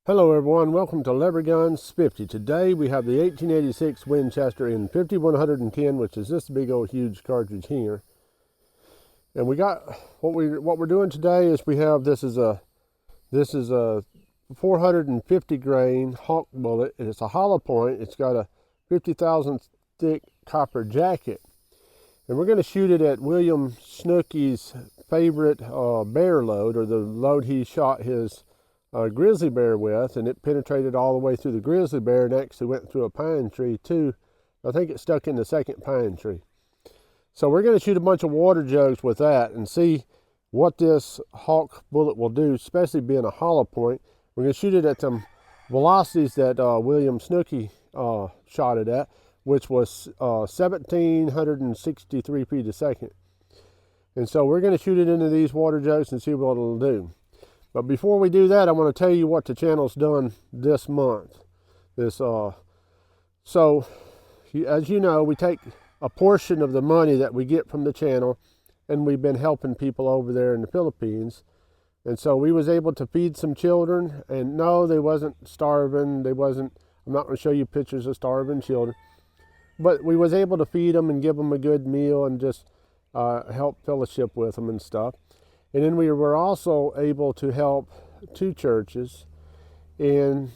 Hello everyone, welcome to Lever Guns 50. Today we have the 1886 Winchester in 5110, which is this big old huge cartridge here. And we got what we're doing today is we have this is a 450 grain Hawk bullet, and it's a hollow point. It's got a 50,000 thick copper jacket, and we're going to shoot it at William Snookie's favorite bear load, or the load he shot his grizzly bear with, and it penetrated all the way through the grizzly bear and actually went through a pine tree too. I think it stuck in the second pine tree. So we're going to shoot a bunch of water jugs with that and see what this Hawk bullet will do, especially being a hollow point. We're going to shoot it at some velocities that William Snookie shot it at, which was 1,763 feet a second. And so we're going to shoot it into these water jugs and see what it'll do. But before we do that, I want to tell you what the channel's done this month. So as you know, we take a portion of the money that we get from the channel, and we've been helping people over there in the Philippines. And so we was able to feed some children, and no, they wasn't starving. I'm not going to show you pictures of starving children, but we was able to feed them and give them a good meal and just help fellowship with them and stuff. And then we were also able to help two churches, and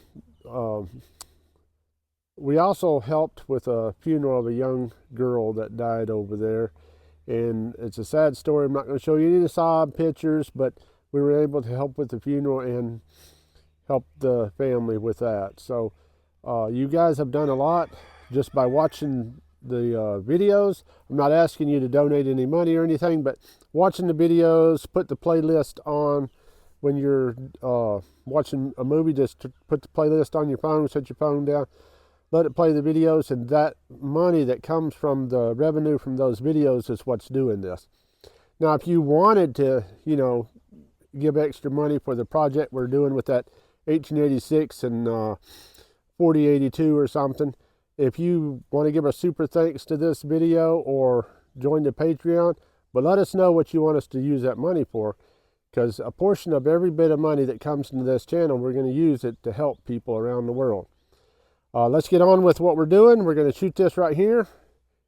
we also helped with a funeral of a young girl that died over there. And it's a sad story. I'm not going to show you any of the sob pictures, but we were able to help with the funeral and help the family with that. So you guys have done a lot just by watching the videos. I'm not asking you to donate any money or anything, but watching the videos, put the playlist on when you're watching a movie. Just put the playlist on your phone, set your phone down, let it play the videos, and that money that comes from the revenue from those videos is what's doing this. Now, if you wanted to, give extra money for the project we're doing with that 1886 and 4082 or something, if you want to give a super thanks to this video or join the Patreon, but let us know what you want us to use that money for, because a portion of every bit of money that comes into this channel, we're going to use it to help people around the world. Let's get on with what we're doing. We're going to shoot this right here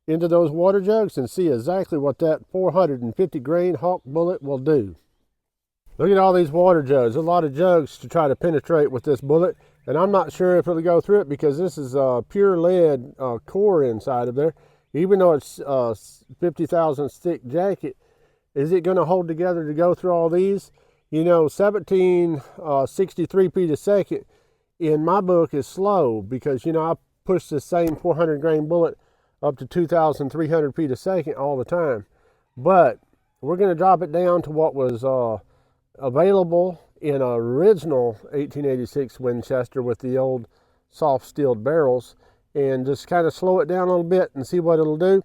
into those water jugs and see exactly what that 450 grain Hawk bullet will do. Look at all these water jugs. There's a lot of jugs to try to penetrate with this bullet, and I'm not sure if it'll go through it because this is a pure lead core inside of there. Even though it's 50,000 thick jacket, is it going to hold together to go through all these? 1763 feet a second in my book is slow, because I push the same 400 grain bullet up to 2,300 feet a second all the time. But we're going to drop it down to what was available in an original 1886 Winchester with the old soft steeled barrels, and just kind of slow it down a little bit and see what it'll do.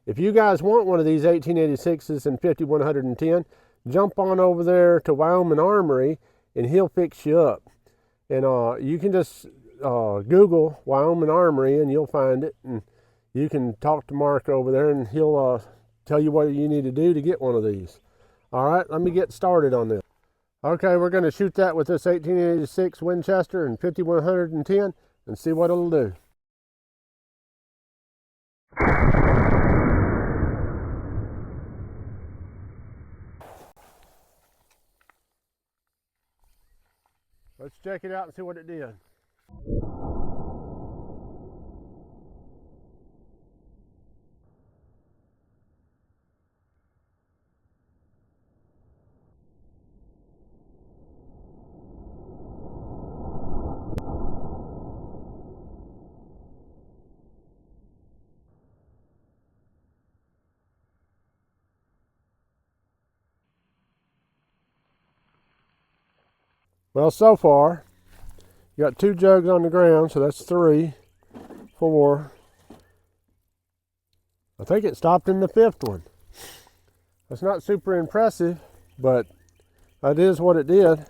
If you guys want one of these 1886s in 5110, jump on over there to Wyoming Armory and he'll fix you up. And you can just Google Wyoming Armory and you'll find it, and you can talk to Mark over there and he'll tell you what you need to do to get one of these. All right, let me get started on this. Okay, we're going to shoot that with this 1886 Winchester in 5110 and see what it'll do. Let's check it out and see what it did. Well, so far, you got 2 jugs on the ground, so that's 3, 4. I think it stopped in the 5th one. That's not super impressive, but that is what it did.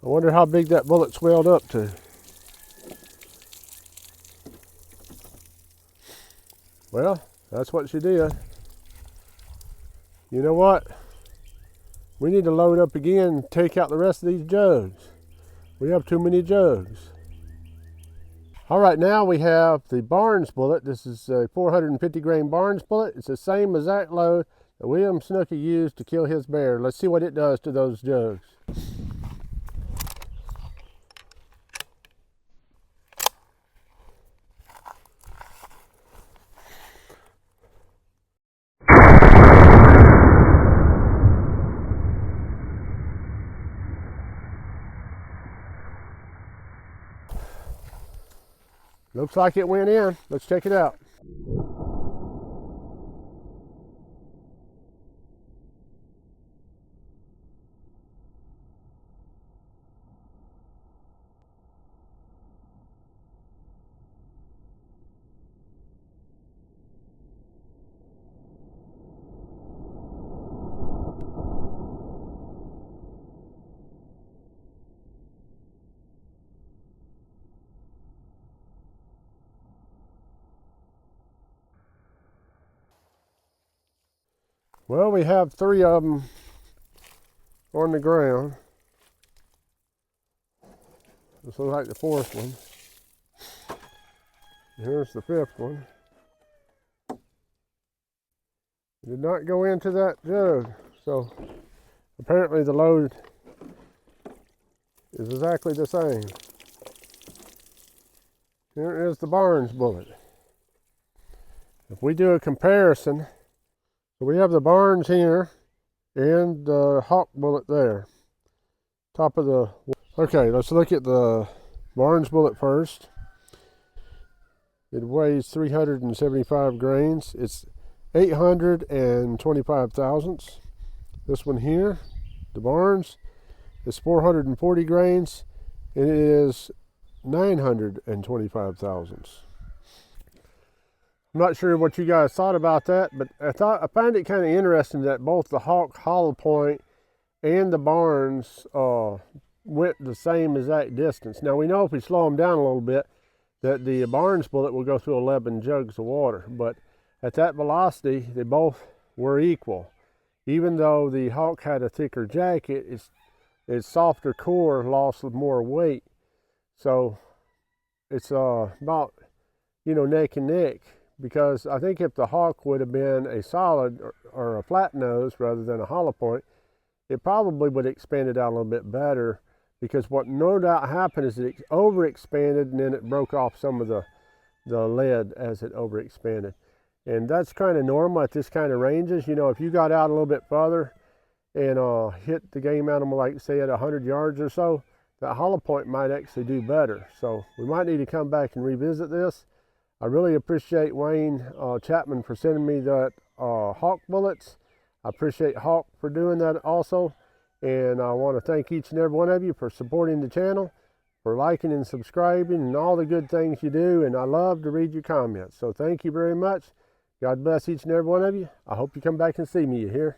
I wonder how big that bullet swelled up to. Well, that's what she did. You know what? We need to load up again and take out the rest of these jugs. We have too many jugs. All right, now we have the Barnes bullet. This is a 450 grain Barnes bullet. It's the same exact load that William Snookie used to kill his bear. Let's see what it does to those jugs. Looks like it went in. Let's check it out. Well, we have 3 of them on the ground. This looks like the 4th one. Here's the 5th one. It did not go into that jug, so apparently the load is exactly the same. Here is the Barnes bullet. If we do a comparison, so we have the Barnes here and the Hawk bullet there. Top of the... Okay, let's look at the Barnes bullet first. It weighs 375 grains. It's 825 thousandths. This one here, the Barnes, is 440 grains, and it is 925 thousandths. I'm not sure what you guys thought about that, but I find it kind of interesting that both the Hawk hollow point and the Barnes went the same exact distance. Now we know if we slow them down a little bit that the Barnes bullet will go through 11 jugs of water, but at that velocity they both were equal. Even though the Hawk had a thicker jacket, its softer core lost more weight. So it's about, you know, neck and neck. Because I think if the Hawk would have been a solid or a flat nose rather than a hollow point, it probably would have expanded out a little bit better, because what no doubt happened is it overexpanded and then it broke off some of the lead as it overexpanded. And that's kind of normal at this kind of ranges. You know, if you got out a little bit further and hit the game animal, like say at 100 yards or so, that hollow point might actually do better. So we might need to come back and revisit this. I really appreciate Wayne Chapman for sending me that Hawk bullets. I appreciate Hawk for doing that also. And I want to thank each and every one of you for supporting the channel, for liking and subscribing and all the good things you do. And I love to read your comments. So thank you very much. God bless each and every one of you. I hope you come back and see me, you hear?